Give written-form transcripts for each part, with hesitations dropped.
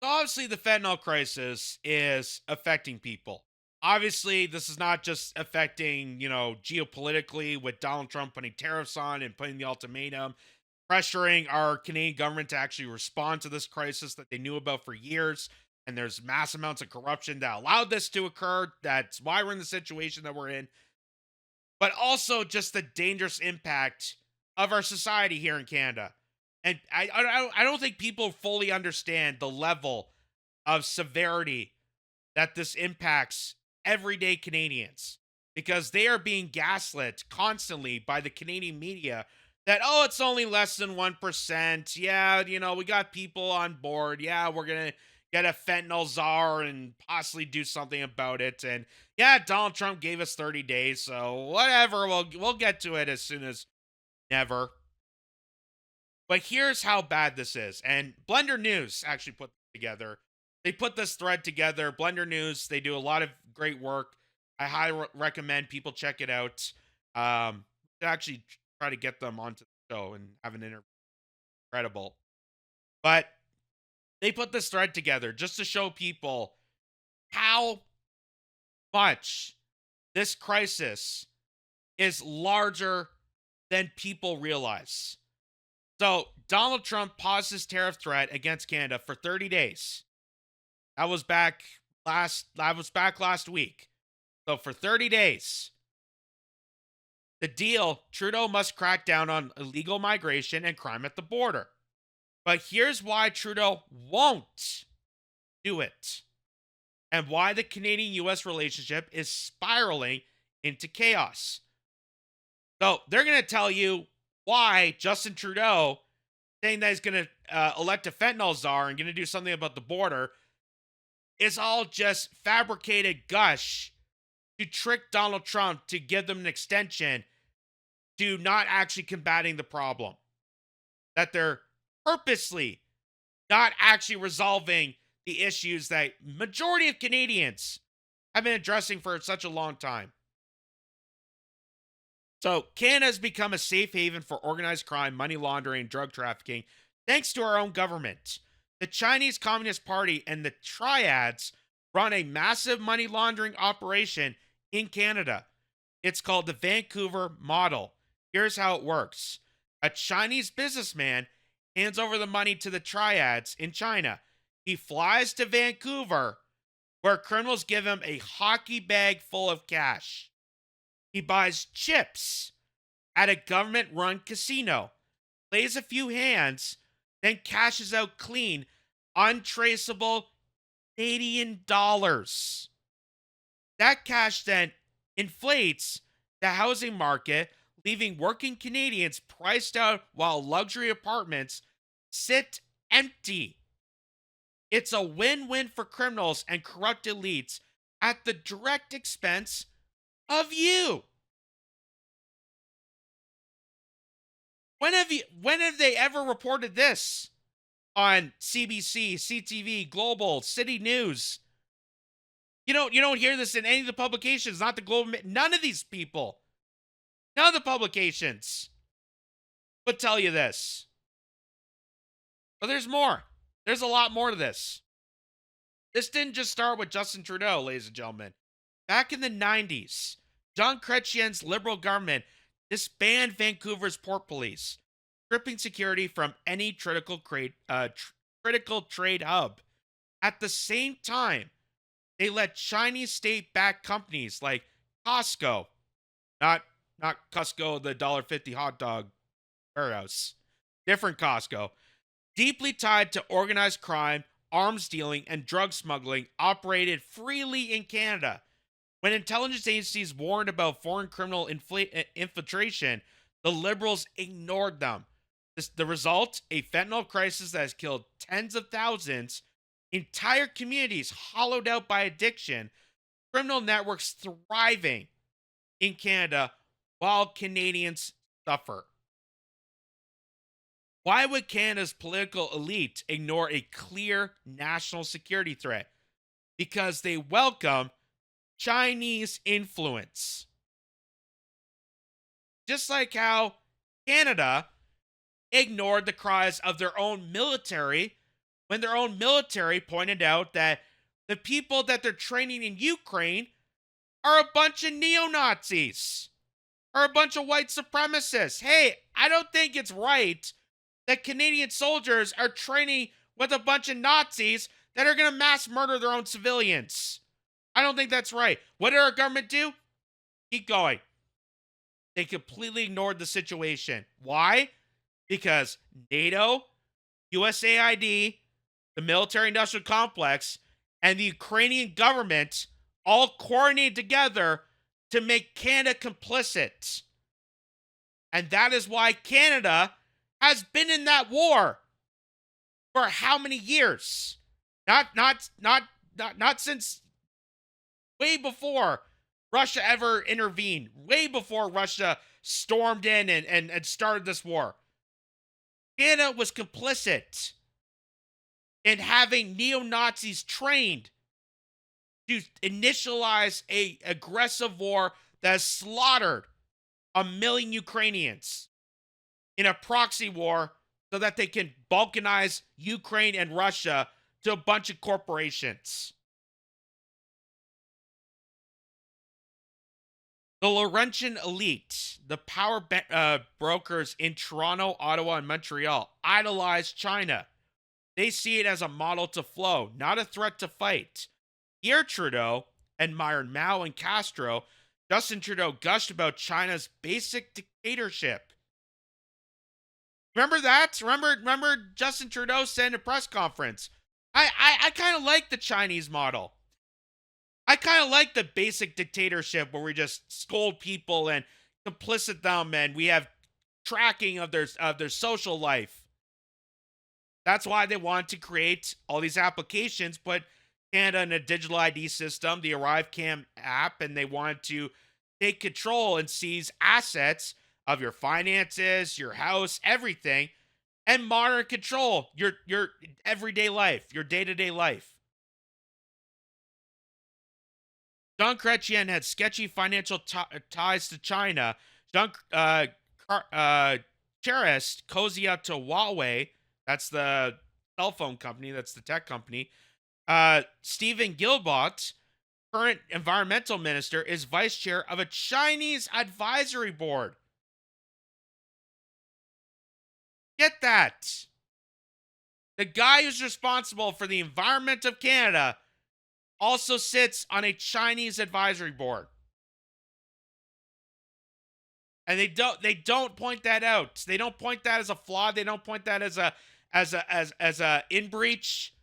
So obviously, the fentanyl crisis is affecting people. Obviously, this is not just affecting, geopolitically with Donald Trump putting tariffs on and putting the ultimatum, pressuring our Canadian government to actually respond to this crisis that they knew about for years. And there's mass amounts of corruption that allowed this to occur. That's why we're in the situation that we're in. But also just the dangerous impact of our society here in Canada. And I don't think people fully understand the level of severity that this impacts everyday Canadians because they are being gaslit constantly by the Canadian media that, oh, it's only less than 1%. Yeah, we got people on board. Yeah, we're going to get a fentanyl czar and possibly do something about it. And yeah, Donald Trump gave us 30 days. So whatever, we'll get to it as soon as never. But here's how bad this is. And Blender News actually put this together. They put this thread together. Blender News, they do a lot of great work. I highly recommend people check it out. To actually try to get them onto the show and have an interview. Incredible. But they put this thread together just to show people how much this crisis is larger than people realize. So Donald Trump paused his tariff threat against Canada for 30 days. That was back last week. So for 30 days, the deal, Trudeau must crack down on illegal migration and crime at the border. But here's why Trudeau won't do it and why the Canadian US relationship is spiraling into chaos. So they're going to tell you why Justin Trudeau saying that he's going to elect a fentanyl czar and going to do something about the border is all just fabricated gush to trick Donald Trump to give them an extension to not actually combating the problem. That they're purposely not actually resolving the issues that majority of Canadians have been addressing for such a long time. So Canada has become a safe haven for organized crime, money laundering, and drug trafficking, thanks to our own government. The Chinese Communist Party and the triads run a massive money laundering operation in Canada. It's called the Vancouver model. Here's how it works. A Chinese businessman hands over the money to the triads in China. He flies to Vancouver, where criminals give him a hockey bag full of cash. He buys chips at a government run casino, plays a few hands, then cashes out clean, untraceable Canadian dollars. That cash then inflates the housing market, leaving working Canadians priced out while luxury apartments sit empty. It's a win-win for criminals and corrupt elites at the direct expense of you. When have they ever reported this on CBC, CTV, Global, City News? You don't hear this in any of the publications, not the Global, none of these people. None of the publications would tell you this. But there's more. There's a lot more to this. This didn't just start with Justin Trudeau, ladies and gentlemen. Back in the 90s, John Chrétien's Liberal government disbanded Vancouver's port police, stripping security from any critical trade hub. At the same time, they let Chinese state-backed companies like Costco, not Costco, the $1.50 hot dog warehouse, different Costco, deeply tied to organized crime, arms dealing, and drug smuggling, operated freely in Canada. When intelligence agencies warned about foreign criminal infiltration, the Liberals ignored them. The result? A fentanyl crisis that has killed tens of thousands, entire communities hollowed out by addiction, criminal networks thriving in Canada while Canadians suffer. Why would Canada's political elite ignore a clear national security threat? Because they welcome Chinese influence. Just like how Canada ignored the cries of their own military when their own military pointed out that the people that they're training in Ukraine are a bunch of neo-Nazis, are a bunch of white supremacists. Hey, I don't think it's right that Canadian soldiers are training with a bunch of Nazis that are going to mass murder their own civilians. I don't think that's right. What did our government do? Keep going. They completely ignored the situation. Why? Because NATO, USAID, the military industrial complex, and the Ukrainian government all coordinated together to make Canada complicit. And that is why Canada has been in that war for how many years? Not since way before Russia ever intervened, way before Russia stormed in and started this war. Canada was complicit in having neo-Nazis trained to initialize a aggressive war that has slaughtered 1 million Ukrainians in a proxy war so that they can balkanize Ukraine and Russia to a bunch of corporations. The Laurentian elite, the power brokers in Toronto, Ottawa, and Montreal, idolize China. They see it as a model to flow, not a threat to fight. Pierre Trudeau admired Mao and Castro. Justin Trudeau gushed about China's basic dictatorship. Remember that? Remember Justin Trudeau said in a press conference, I kind of like the Chinese model. I kind of like the basic dictatorship where we just scold people and complicit them and we have tracking of their social life. That's why they want to create all these applications, put Canada in a digital ID system, the ArriveCam app, and they want to take control and seize assets of your finances, your house, everything, and monitor control your everyday life, your day-to-day life. Jean Chrétien had sketchy financial ties to China. Jean Charest cozy up to Huawei. That's the cell phone company. That's the tech company. Stephen Gilbert, current environmental minister, is vice chair of a Chinese advisory board. Get that. The guy who's responsible for the environment of Canada also sits on a Chinese advisory board. And they don't point that out. They don't point that as a flaw. They don't point that as a in breach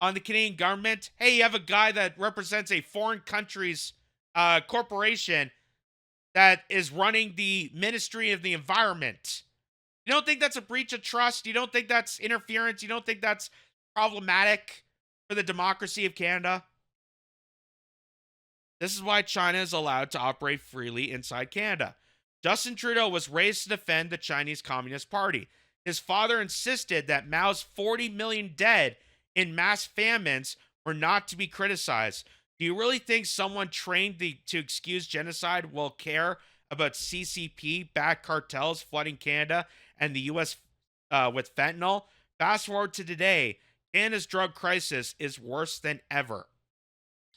on the Canadian government. Hey, you have a guy that represents a foreign country's corporation that is running the Ministry of the Environment. You don't think that's a breach of trust? You don't think that's interference? You don't think that's problematic for the democracy of Canada? This is why China is allowed to operate freely inside Canada. Justin Trudeau was raised to defend the Chinese Communist Party. His father insisted that Mao's 40 million dead in mass famines were not to be criticized. Do you really think someone trained to excuse genocide will care about CCP-backed cartels flooding Canada and the U.S. With fentanyl? Fast forward to today, Canada's drug crisis is worse than ever.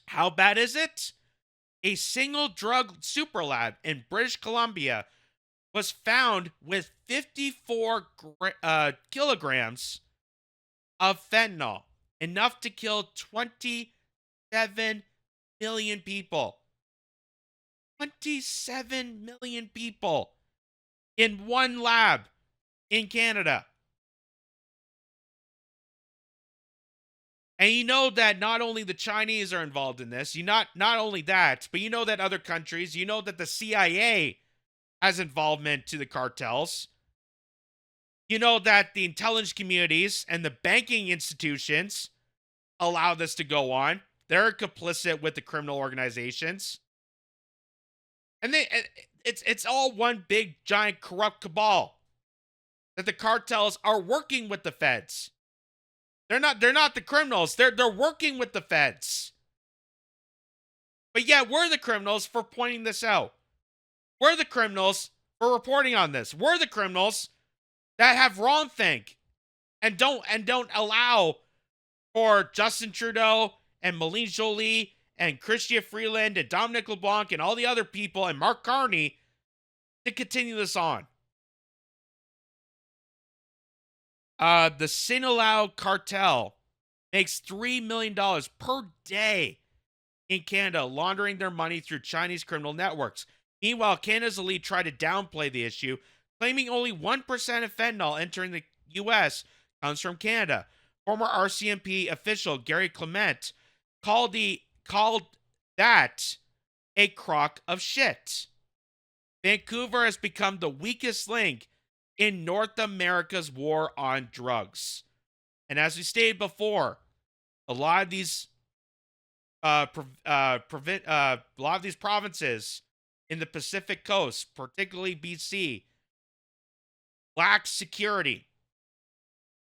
How bad is it? A single drug super lab in British Columbia was found with 54 kilograms of fentanyl, enough to kill 27 million people. 27 million people in one lab in Canada. And you know that not only the Chinese are involved in this, not only that, but you know that other countries, you know that the CIA has involvement to the cartels. You know that the intelligence communities and the banking institutions allow this to go on. They're complicit with the criminal organizations. And it's all one big giant corrupt cabal. That the cartels are working with the feds. They're not the criminals. They're working with the feds. But yeah, we're the criminals for pointing this out. We're the criminals for reporting on this. We're the criminals that have wrongthink and don't allow for Justin Trudeau and Melanie Jolie and Chrystia Freeland and Dominic LeBlanc and all the other people and Mark Carney to continue this on. The Sinaloa cartel makes $3 million per day in Canada, laundering their money through Chinese criminal networks. Meanwhile, Canada's elite tried to downplay the issue, claiming only 1% of fentanyl entering the U.S. comes from Canada. Former RCMP official Gary Clement called that a crock of shit. Vancouver has become the weakest link in North America's war on drugs. And as we stated before, a lot of these provinces in the Pacific Coast, particularly BC, lack security.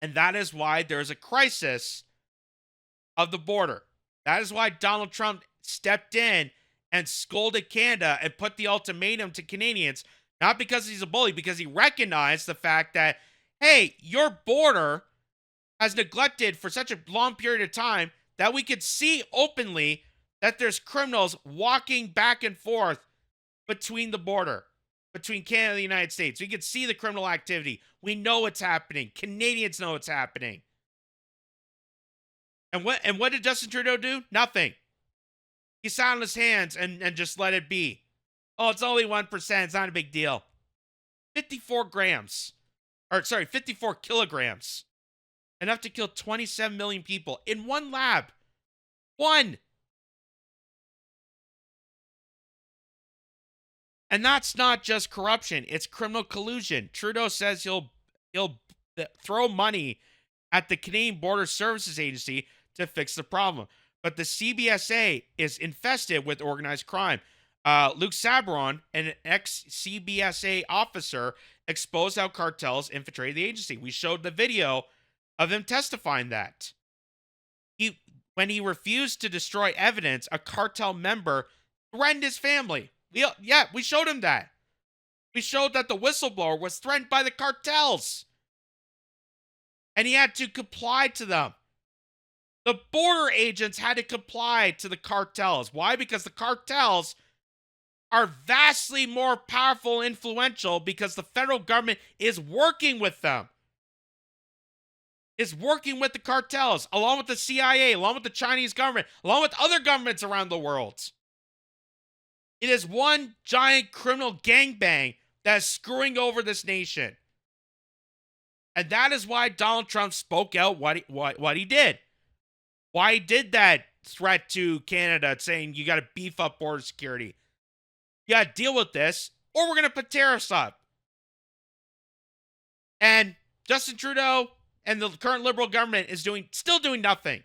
And that is why there's a crisis of the border. That is why Donald Trump stepped in and scolded Canada and put the ultimatum to Canadians, not because he's a bully, because he recognized the fact that, hey, your border has neglected for such a long period of time that we could see openly that there's criminals walking back and forth between the border, between Canada and the United States. We could see the criminal activity. We know it's happening. Canadians know it's happening. And what did Justin Trudeau do? Nothing. He sat on his hands and just let it be. Oh, it's only 1%. It's not a big deal. 54 kilograms. Enough to kill 27 million people in one lab. One. And that's not just corruption. It's criminal collusion. Trudeau says he'll throw money at the Canadian Border Services Agency to fix the problem. But the CBSA is infested with organized crime. Luc Sabron, an ex-CBSA officer, exposed how cartels infiltrated the agency. We showed the video of him testifying that. When he refused to destroy evidence, a cartel member threatened his family. We showed him that. We showed that the whistleblower was threatened by the cartels. And he had to comply to them. The border agents had to comply to the cartels. Why? Because the cartels are vastly more powerful and influential because the federal government is working with them. Is working with the cartels, along with the CIA, along with the Chinese government, along with other governments around the world. It is one giant criminal gangbang that is screwing over this nation. And that is why Donald Trump spoke out what he did. Why he did that threat to Canada, saying you got to beef up border security. You got to deal with this, or we're going to put tariffs up. And Justin Trudeau and the current Liberal government is still doing nothing.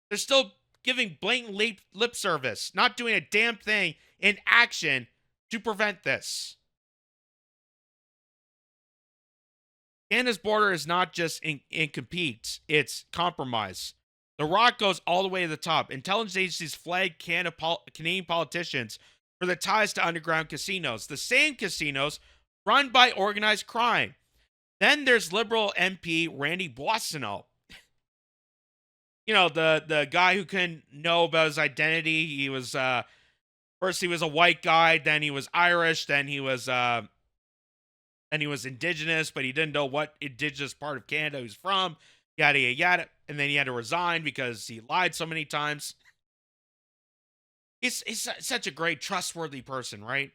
They're still giving blatant lip service, not doing a damn thing in action to prevent this. Canada's border is not just incomplete, it's compromise. The rock goes all the way to the top. Intelligence agencies flagged Canadian politicians for the ties to underground casinos, the same casinos run by organized crime. Then there's Liberal MP Randy Boissonneau. You know, the guy who couldn't know about his identity. He was first he was a white guy, then he was Irish, then he was indigenous, but he didn't know what indigenous part of Canada he was from. Yada yada yada, and then he had to resign because he lied so many times. He's such a great, trustworthy person, right?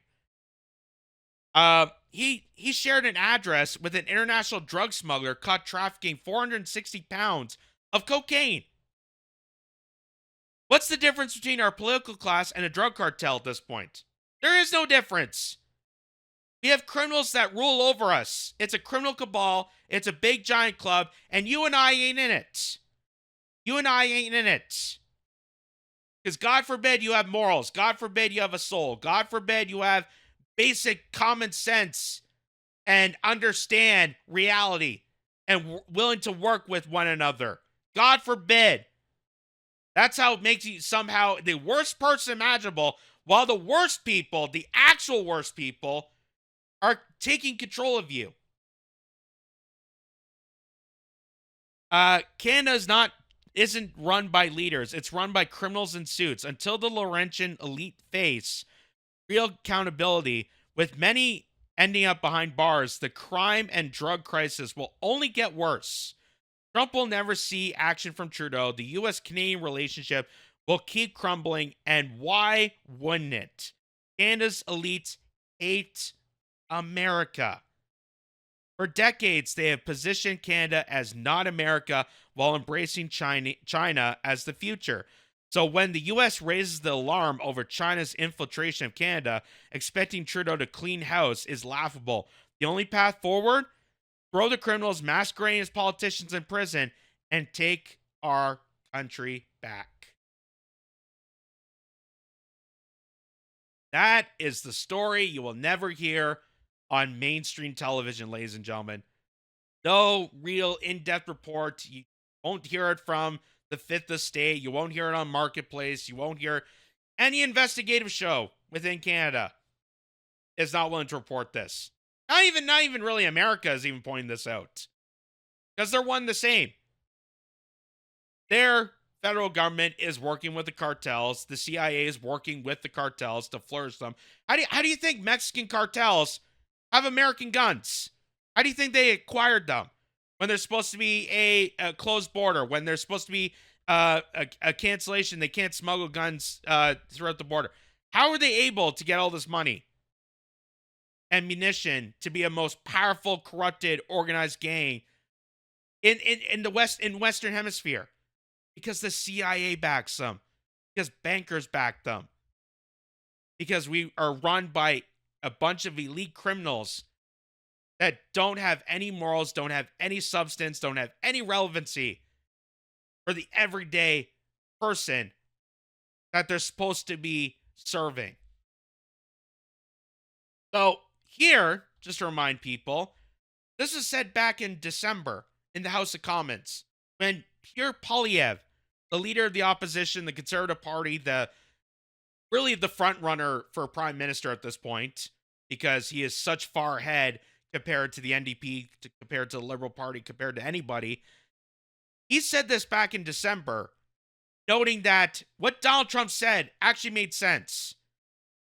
He shared an address with an international drug smuggler caught trafficking 460 pounds of cocaine. What's the difference between our political class and a drug cartel at this point? There is no difference. We have criminals that rule over us. It's a criminal cabal. It's a big giant club, and you and I ain't in it. You and I ain't in it. Because God forbid you have morals. God forbid you have a soul. God forbid you have basic common sense and understand reality and willing to work with one another. God forbid. That's how it makes you somehow the worst person imaginable, while the worst people, the actual worst people, are taking control of you. Canada is not isn't run by leaders. It's run by criminals in suits. Until the Laurentian elite face real accountability, with many ending up behind bars, the crime and drug crisis will only get worse. Trump will never see action from Trudeau. The U.S. Canadian relationship will keep crumbling. And why wouldn't it? Canada's elites hate America. For decades, they have positioned Canada as not America while embracing China as the future. So when the U.S. raises the alarm over China's infiltration of Canada, expecting Trudeau to clean house is laughable. The only path forward? Throw the criminals masquerading as politicians in prison and take our country back. That is the story you will never hear on mainstream television, ladies and gentlemen. No real in-depth report. You won't hear it from the Fifth Estate. You won't hear it on Marketplace. You won't hear any investigative show within Canada is not willing to report this. Not even really America is even pointing this out. Because they're one the same. Their federal government is working with the cartels. The CIA is working with the cartels to flourish them. How do you think Mexican cartels have American guns? How do you think they acquired them? When there's supposed to be a closed border, when there's supposed to be a cancellation, they can't smuggle guns throughout the border. How are they able to get all this money and munition to be a most powerful, corrupted, organized gang in the Western Hemisphere? Because the CIA backs them, because bankers back them, because we are run by a bunch of elite criminals that don't have any morals, don't have any substance, don't have any relevancy for the everyday person that they're supposed to be serving. So here, just to remind people, this was said back in December in the House of Commons when Pierre Poilievre, the leader of the opposition, the Conservative Party, really the front runner for prime minister at this point, because he is such far ahead compared to the NDP, compared to the Liberal Party, compared to anybody. He said this back in December, noting that what Donald Trump said actually made sense.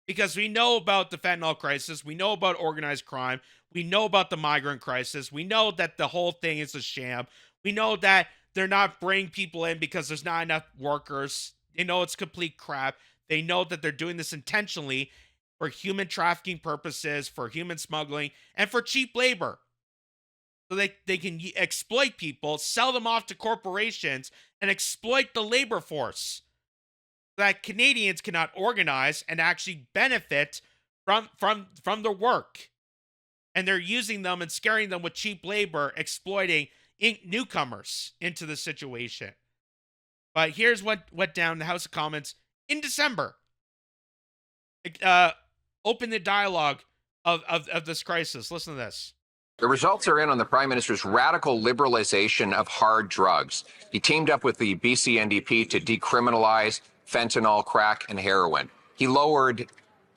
Because we know about the fentanyl crisis, we know about organized crime, we know about the migrant crisis, we know that the whole thing is a sham, we know that they're not bringing people in because there's not enough workers, they know it's complete crap, they know that they're doing this intentionally for human trafficking purposes, for human smuggling, and for cheap labor. So they can exploit people, sell them off to corporations, and exploit the labor force. So that Canadians cannot organize and actually benefit from their work. And they're using them and scaring them with cheap labor, exploiting newcomers into the situation. But here's what went down in the House of Commons in December. Open the dialogue of this crisis. Listen to this. The results are in on the Prime Minister's radical liberalization of hard drugs. He teamed up with the BC NDP to decriminalize fentanyl, crack, and heroin. He lowered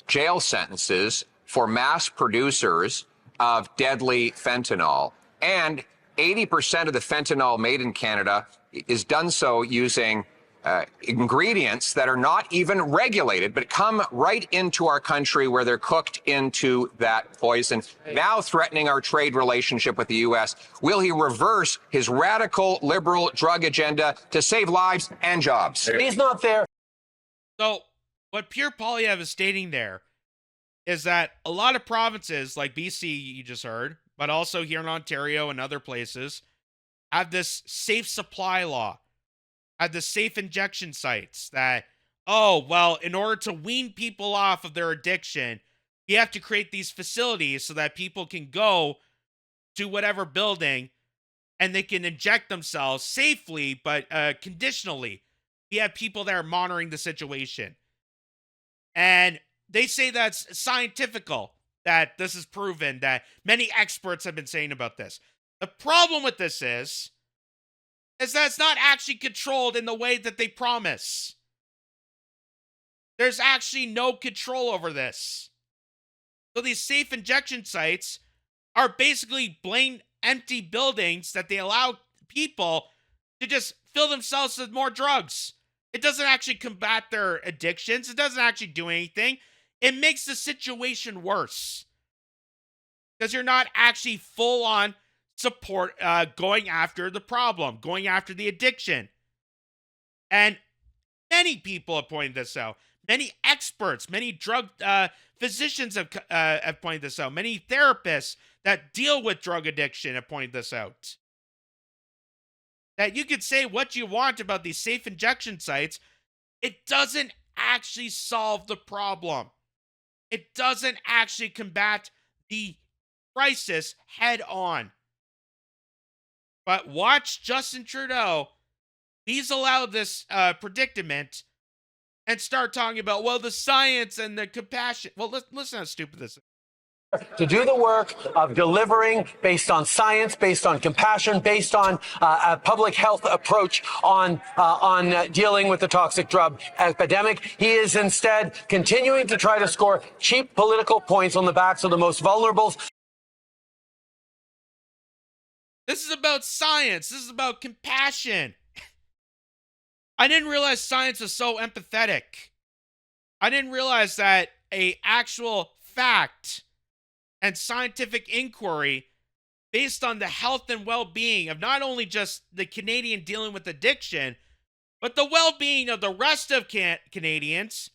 jail sentences for mass producers of deadly fentanyl. And 80% of the fentanyl made in Canada is done so using ingredients that are not even regulated, but come right into our country where they're cooked into that poison, now threatening our trade relationship with the U.S. Will he reverse his radical liberal drug agenda to save lives and jobs? He's not there. So what Pierre Poilievre is stating there is that a lot of provinces like BC, you just heard, but also here in Ontario and other places, have this safe supply law, have the safe injection sites that, oh, well, in order to wean people off of their addiction, you have to create these facilities so that people can go to whatever building and they can inject themselves safely, but conditionally. You have people that are monitoring the situation. And they say that's scientifical, that this is proven, that many experts have been saying about this. The problem with this is that it's not actually controlled in the way that they promise. There's actually no control over this. So these safe injection sites are basically plain empty buildings that they allow people to just fill themselves with more drugs. It doesn't actually combat their addictions. It doesn't actually do anything. It makes the situation worse because you're not actually full on support going after the problem, going after the addiction. And many people have pointed this out. Many experts, many drug physicians have pointed this out. Many therapists that deal with drug addiction have pointed this out. That you could say what you want about these safe injection sites, it doesn't actually solve the problem. It doesn't actually combat the crisis head on. But watch Justin Trudeau. He's allowed this predicament and start talking about, well, the science and the compassion. Well, listen how stupid this is. To do the work of delivering based on science, based on compassion, based on a public health approach on dealing with the toxic drug epidemic. He is instead continuing to try to score cheap political points on the backs of the most vulnerable. This is about science. This is about compassion. I didn't realize science was so empathetic. I didn't realize that a actual fact and scientific inquiry based on the health and well-being of not only just the Canadian dealing with addiction, but the well-being of the rest of Canadians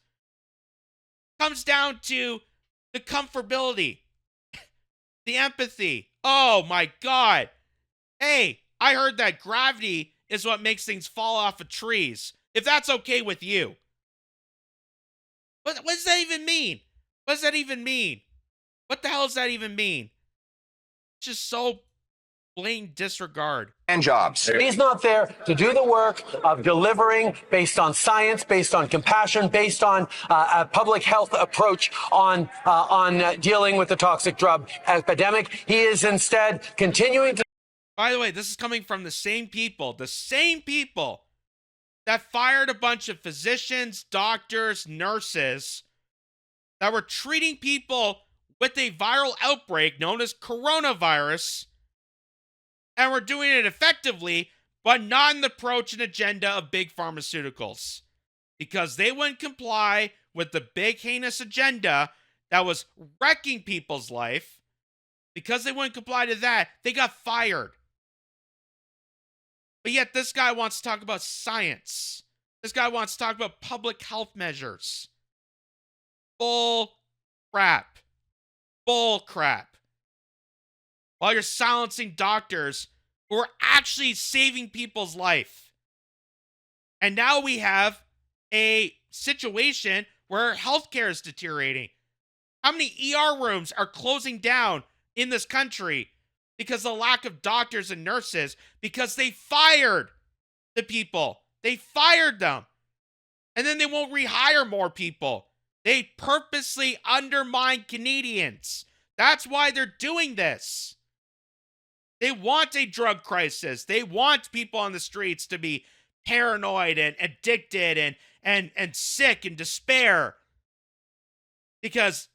comes down to the comfortability, the empathy. Oh my God. Hey, I heard that gravity is what makes things fall off of trees. If that's okay with you. What does that even mean? What does that even mean? What the hell does that even mean? It's just so blatant disregard. And jobs. He's not there to do the work of delivering based on science, based on compassion, based on a public health approach on dealing with the toxic drug epidemic. He is instead continuing to. By the way, this is coming from the same people that fired a bunch of physicians, doctors, nurses that were treating people with a viral outbreak known as coronavirus, and were doing it effectively, but not in the approach and agenda of big pharmaceuticals, because they wouldn't comply with the big heinous agenda that was wrecking people's life. Because they wouldn't comply to that, they got fired. But yet this guy wants to talk about science. This guy wants to talk about public health measures. Bull crap. Bull crap. While you're silencing doctors who are actually saving people's life. And now we have a situation where healthcare is deteriorating. How many ER rooms are closing down in this country because of the lack of doctors and nurses, because they fired the people. They fired them. And then they won't rehire more people. They purposely undermine Canadians. That's why they're doing this. They want a drug crisis. They want people on the streets to be paranoid and addicted and sick and despair. Because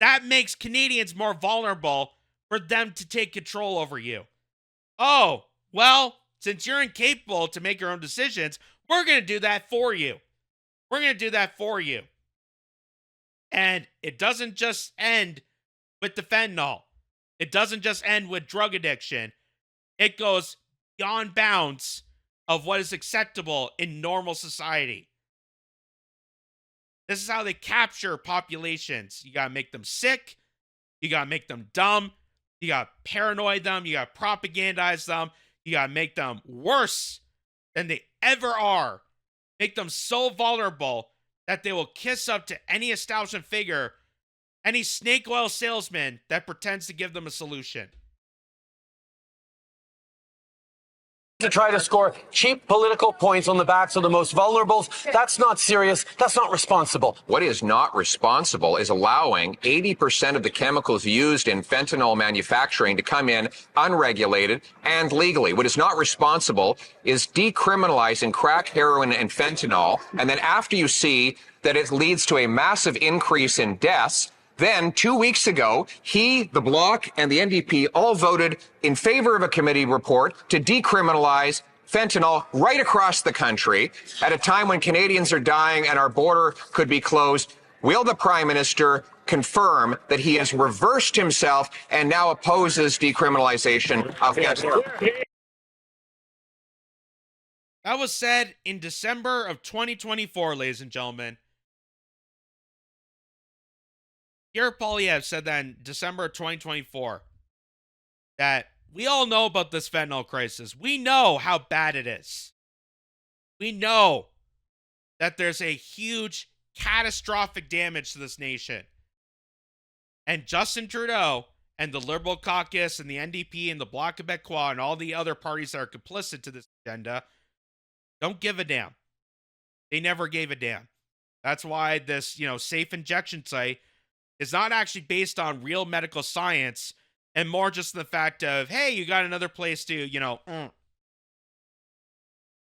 that makes Canadians more vulnerable for them to take control over you. Oh, well, since you're incapable to make your own decisions, we're going to do that for you. We're going to do that for you. And it doesn't just end with the fentanyl. It doesn't just end with drug addiction. It goes beyond bounds of what is acceptable in normal society. This is how they capture populations. You got to make them sick. You got to make them dumb. You got to paranoid them. You got to propagandize them. You got to make them worse than they ever are. Make them so vulnerable that they will kiss up to any establishment figure, any snake oil salesman that pretends to give them a solution. To try to score cheap political points on the backs of the most vulnerable. That's not serious. That's not responsible. What is not responsible is allowing 80% of the chemicals used in fentanyl manufacturing to come in unregulated and legally. What is not responsible is decriminalizing crack, heroin, and fentanyl. And then after you see that it leads to a massive increase in deaths, then 2 weeks ago, he, the Bloc, and the NDP all voted in favor of a committee report to decriminalize fentanyl right across the country at a time when Canadians are dying and our border could be closed. Will the Prime Minister confirm that he has reversed himself and now opposes decriminalization of fentanyl? That was said in December of 2024, ladies and gentlemen. Pierre Poilievre said that in December of 2024 that we all know about this fentanyl crisis. We know how bad it is. We know that there's a huge catastrophic damage to this nation. And Justin Trudeau and the Liberal Caucus and the NDP and the Bloc Québécois and all the other parties that are complicit to this agenda don't give a damn. They never gave a damn. That's why this, safe injection site is not actually based on real medical science and more just the fact of, hey, you got another place to,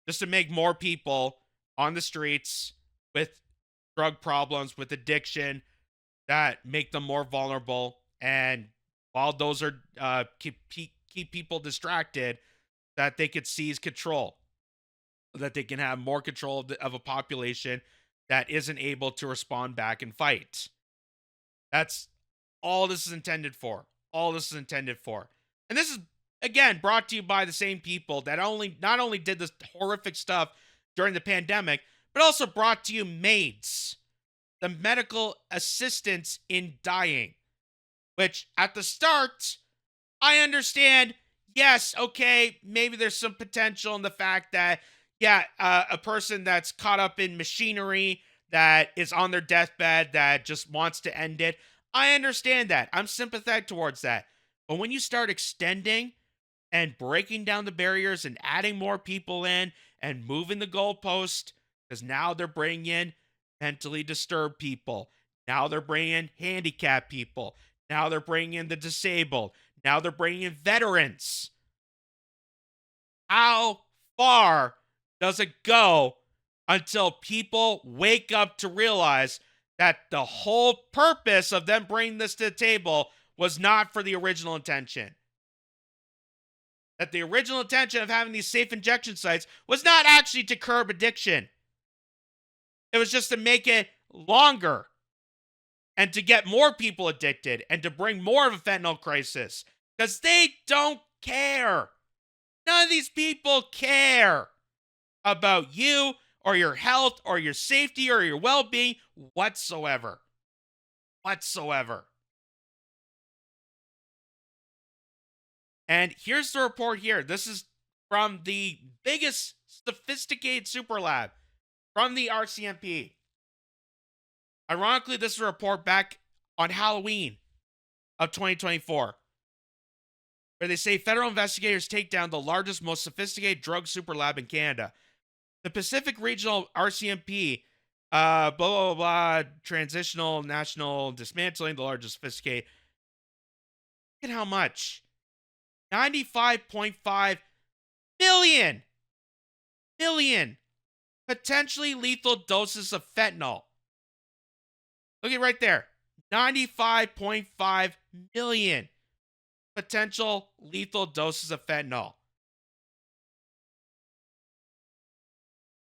just to make more people on the streets with drug problems, with addiction, that make them more vulnerable. And while those are keep people distracted, that they could seize control, that they can have more control of a population that isn't able to respond back and fight. That's all this is intended for. All this is intended for. And this is, again, brought to you by the same people that not only did this horrific stuff during the pandemic, but also brought to you MAIDS, the medical assistance in dying, which at the start, I understand, yes, okay, maybe there's some potential in the fact that, a person that's caught up in machinery that is on their deathbed that just wants to end it. I understand that. I'm sympathetic towards that. But when you start extending and breaking down the barriers and adding more people in and moving the goalpost, because now they're bringing in mentally disturbed people. Now they're bringing in handicapped people. Now they're bringing in the disabled. Now they're bringing in veterans. How far does it go until people wake up to realize that the whole purpose of them bringing this to the table was not for the original intention? That the original intention of having these safe injection sites was not actually to curb addiction. It was just to make it longer and to get more people addicted and to bring more of a fentanyl crisis. Because they don't care. None of these people care about you or your health or your safety or your well-being whatsoever. And here's the report here. This is from the biggest sophisticated super lab from the RCMP. Ironically, this is a report back on Halloween of 2024, where they say federal investigators take down the largest, most sophisticated drug super lab in Canada. The Pacific Regional RCMP, blah, blah, blah, transitional national dismantling the largest sophisticated. Look at how much. 95.5 million potentially lethal doses of fentanyl. Look at right there. 95.5 million potential lethal doses of fentanyl.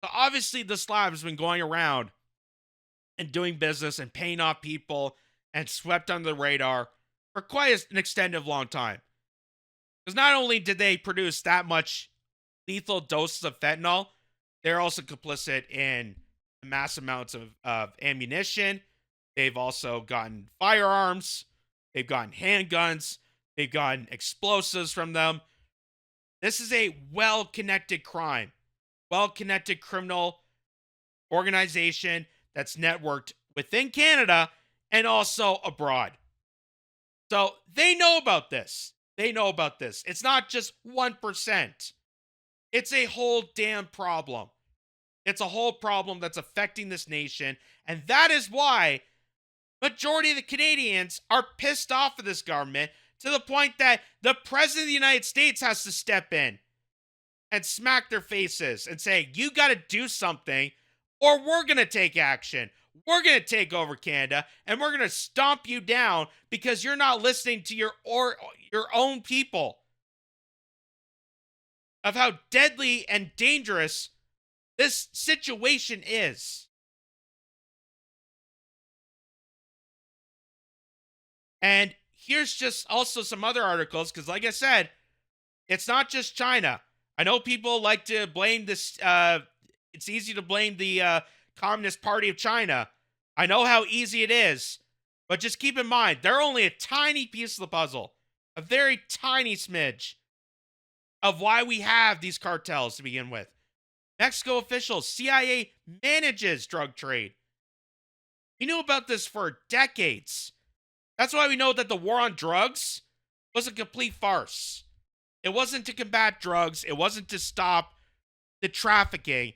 So obviously, this lab has been going around and doing business and paying off people and swept under the radar for quite an extended long time. Because not only did they produce that much lethal doses of fentanyl, they're also complicit in mass amounts of ammunition. They've also gotten firearms. They've gotten handguns. They've gotten explosives from them. This is a well-connected crime. Well-connected criminal organization that's networked within Canada and also abroad. So they know about this. It's not just 1%. It's a whole damn problem. It's a whole problem that's affecting this nation. And that is why majority of the Canadians are pissed off of this government to the point that the President of the United States has to step in and smack their faces and say, you got to do something or we're going to take action. We're going to take over Canada and we're going to stomp you down because you're not listening to your own people. of how deadly and dangerous this situation is. And here's just also some other articles, because like I said, it's not just China. I know people like to blame this. It's easy to blame the Communist Party of China. I know how easy it is. But just keep in mind, they're only a tiny piece of the puzzle. A very tiny smidge of why we have these cartels to begin with. Mexico officials, CIA manages drug trade. We knew about this for decades. That's why we know that the war on drugs was a complete farce. It wasn't to combat drugs. It wasn't to stop the trafficking.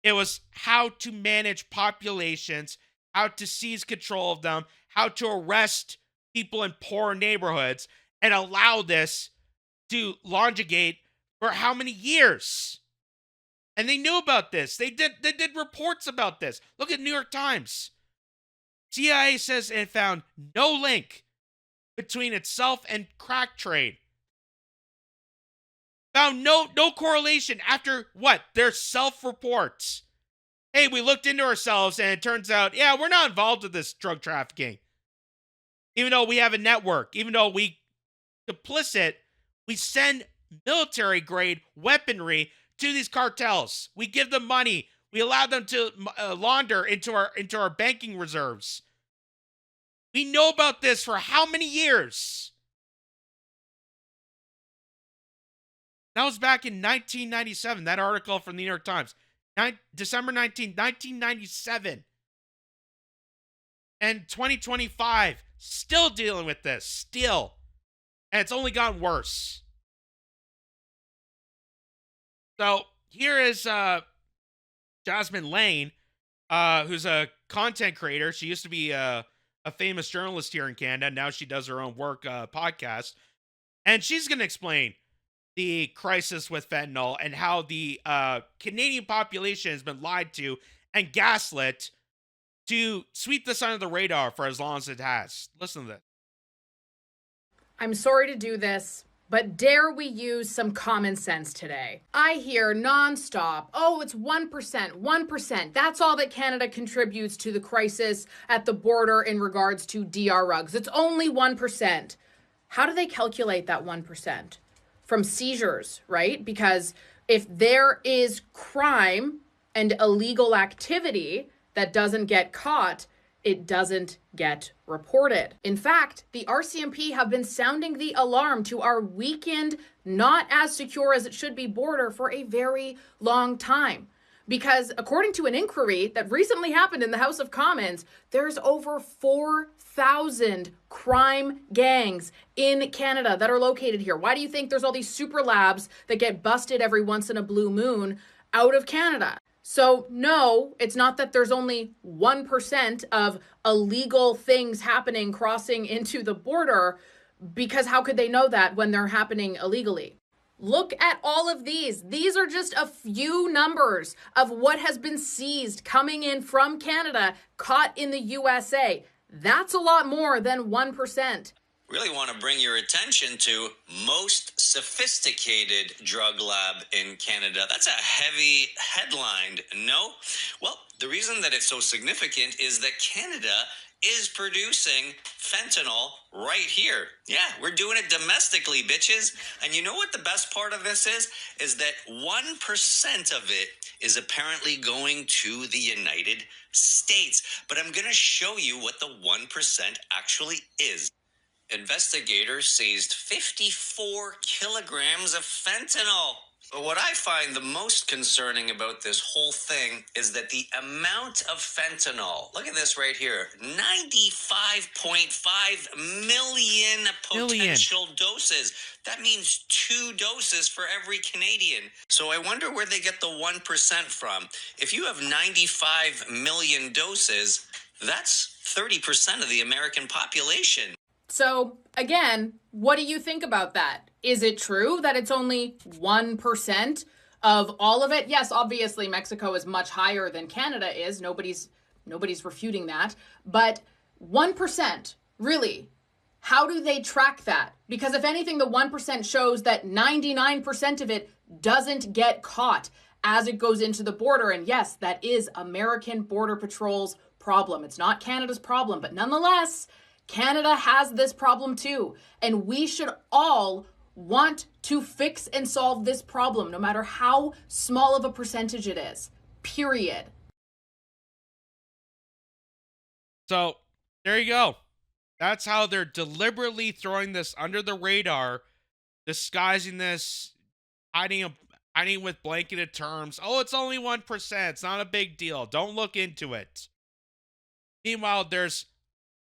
It was how to manage populations, how to seize control of them, how to arrest people in poor neighborhoods, and allow this to longigate for how many years? And they knew about this. They did reports about this. Look at New York Times. CIA says it found no link between itself and crack trade. Found no correlation after what? Their self-reports. Hey, we looked into ourselves and it turns out, yeah, we're not involved with this drug trafficking. Even though we have a network, even though we complicit, we send military-grade weaponry to these cartels. We give them money. We allow them to launder into our banking reserves. We know about this for how many years? That was back in 1997, that article from the New York Times. December 19th, 1997. And 2025, still dealing with this. Still. And it's only gotten worse. So, here is Jasmine Lane, who's a content creator. She used to be a famous journalist here in Canada. Now she does her own work podcast. And she's going to explain the crisis with fentanyl and how the Canadian population has been lied to and gaslit to sweep this under the radar for as long as it has. Listen to this. I'm sorry to do this, but dare we use some common sense today? I hear nonstop, oh, it's 1%, 1%. That's all that Canada contributes to the crisis at the border in regards to DR rugs. It's only 1%. How do they calculate that 1%? From seizures, right? Because if there is crime and illegal activity that doesn't get caught, it doesn't get reported. In fact, the RCMP have been sounding the alarm to our weakened, not as secure as it should be border for a very long time. Because according to an inquiry that recently happened in the House of Commons, there's over 4,000 crime gangs in Canada that are located here. Why do you think there's all these super labs that get busted every once in a blue moon out of Canada? So no, it's not that there's only 1% of illegal things happening crossing into the border, because how could they know that when they're happening illegally? Look at all of these. These are just a few numbers of what has been seized coming in from Canada, caught in the USA. That's a lot more than 1%. Really want to bring your attention to most sophisticated drug lab in Canada. That's a heavy headline, no? Well, the reason that it's so significant is that Canada is producing fentanyl right here. Yeah, we're doing it domestically, bitches. And you know what the best part of this is? Is that 1% of it is apparently going to the United States. But I'm going to show you what the 1% actually is. Investigators seized 54 kilograms of fentanyl. But what I find the most concerning about this whole thing is that the amount of fentanyl, look at this right here, 95.5 million potential doses. That means 2 doses for every Canadian. So I wonder where they get the 1% from. If you have 95 million doses, that's 30% of the American population. So again, what do you think about that? Is it true that it's only 1% of all of it? Yes, obviously Mexico is much higher than Canada is. Nobody's refuting that. But 1%, really, how do they track that? Because if anything, the 1% shows that 99% of it doesn't get caught as it goes into the border. And yes, that is American Border Patrol's problem. It's not Canada's problem, but nonetheless, Canada has this problem too. And we should all want to fix and solve this problem, no matter how small of a percentage it is. Period. So there you go. That's how they're deliberately throwing this under the radar, disguising this, hiding with blanketed terms. Oh, it's only 1%. It's not a big deal. Don't look into it. Meanwhile, there's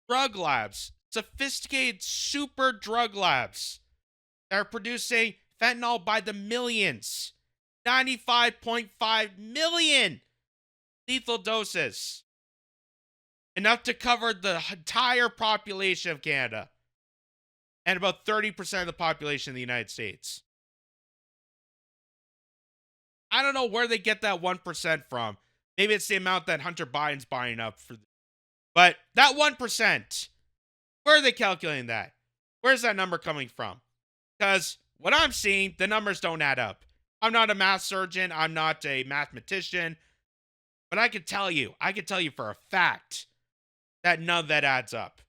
drug labs, sophisticated super drug labs that are producing fentanyl by the millions. 95.5 million lethal doses. Enough to cover the entire population of Canada and about 30% of the population of the United States. I don't know where they get that 1% from. Maybe it's the amount that Hunter Biden's buying up for. But that 1%, where are they calculating that? Where's that number coming from? Because what I'm seeing, the numbers don't add up. I'm not a math surgeon. I'm not a mathematician. But I can tell you for a fact that none of that adds up.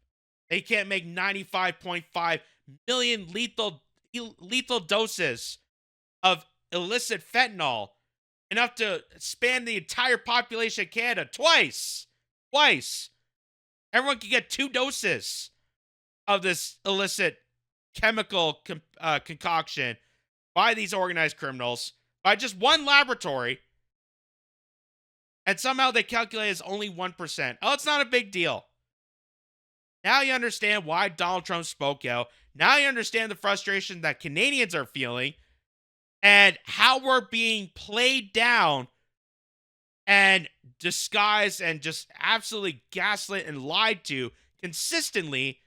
They can't make 95.5 million lethal doses of illicit fentanyl enough to span the entire population of Canada twice. Everyone can get 2 doses of this illicit chemical concoction by these organized criminals, by just one laboratory, and somehow they calculate it's only 1%. Oh, it's not a big deal. Now you understand why Donald Trump spoke out. Now you understand the frustration that Canadians are feeling and how we're being played down and disguised and just absolutely gaslit and lied to consistently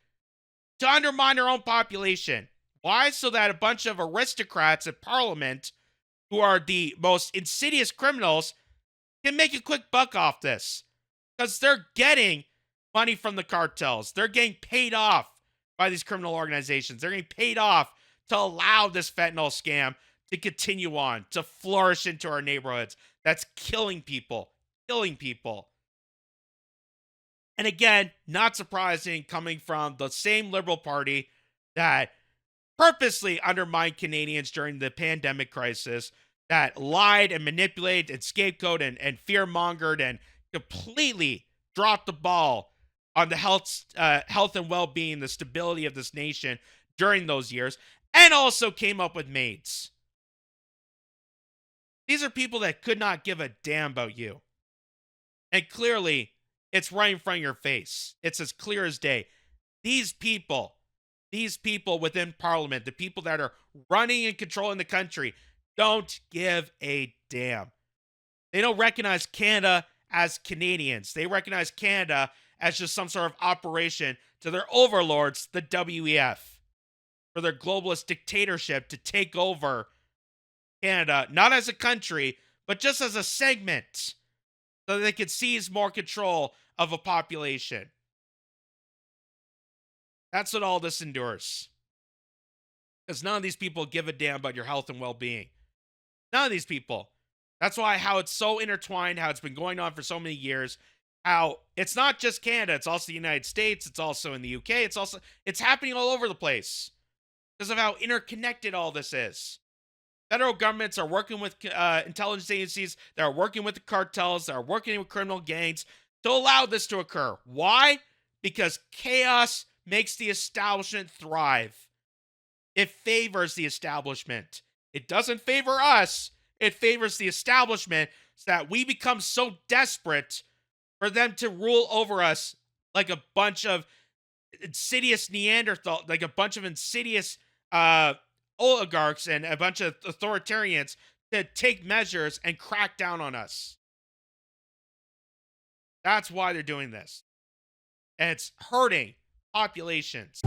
to undermine our own population. Why? So that a bunch of aristocrats at Parliament, who are the most insidious criminals, can make a quick buck off this. Because they're getting money from the cartels. They're getting paid off by these criminal organizations. They're getting paid off to allow this fentanyl scam to continue on, to flourish into our neighborhoods. That's killing people. And again, not surprising, coming from the same Liberal Party that purposely undermined Canadians during the pandemic crisis, that lied and manipulated and scapegoated and fear-mongered and completely dropped the ball on the health and well-being, the stability of this nation during those years, and also came up with maids. These are people that could not give a damn about you. And clearly, it's right in front of your face. It's as clear as day. These people within Parliament, the people that are running and controlling the country, don't give a damn. They don't recognize Canada as Canadians. They recognize Canada as just some sort of operation to their overlords, the WEF, for their globalist dictatorship to take over Canada, not as a country, but just as a segment, so that they could seize more control of a population. That's what all this endures. Because none of these people give a damn about your health and well-being. None of these people. That's why how it's so intertwined, how it's been going on for so many years, how it's not just Canada, it's also the United States, it's also in the UK, it's happening all over the place because of how interconnected all this is. Federal governments are working with intelligence agencies that are working with the cartels, that are working with criminal gangs to allow this to occur. Why? Because chaos makes the establishment thrive. It favors the establishment. It doesn't favor us. It favors the establishment so that we become so desperate for them to rule over us like a bunch of insidious Neanderthal, like a bunch of insidious oligarchs and a bunch of authoritarians to take measures and crack down on us. That's why they're doing this. And it's hurting populations.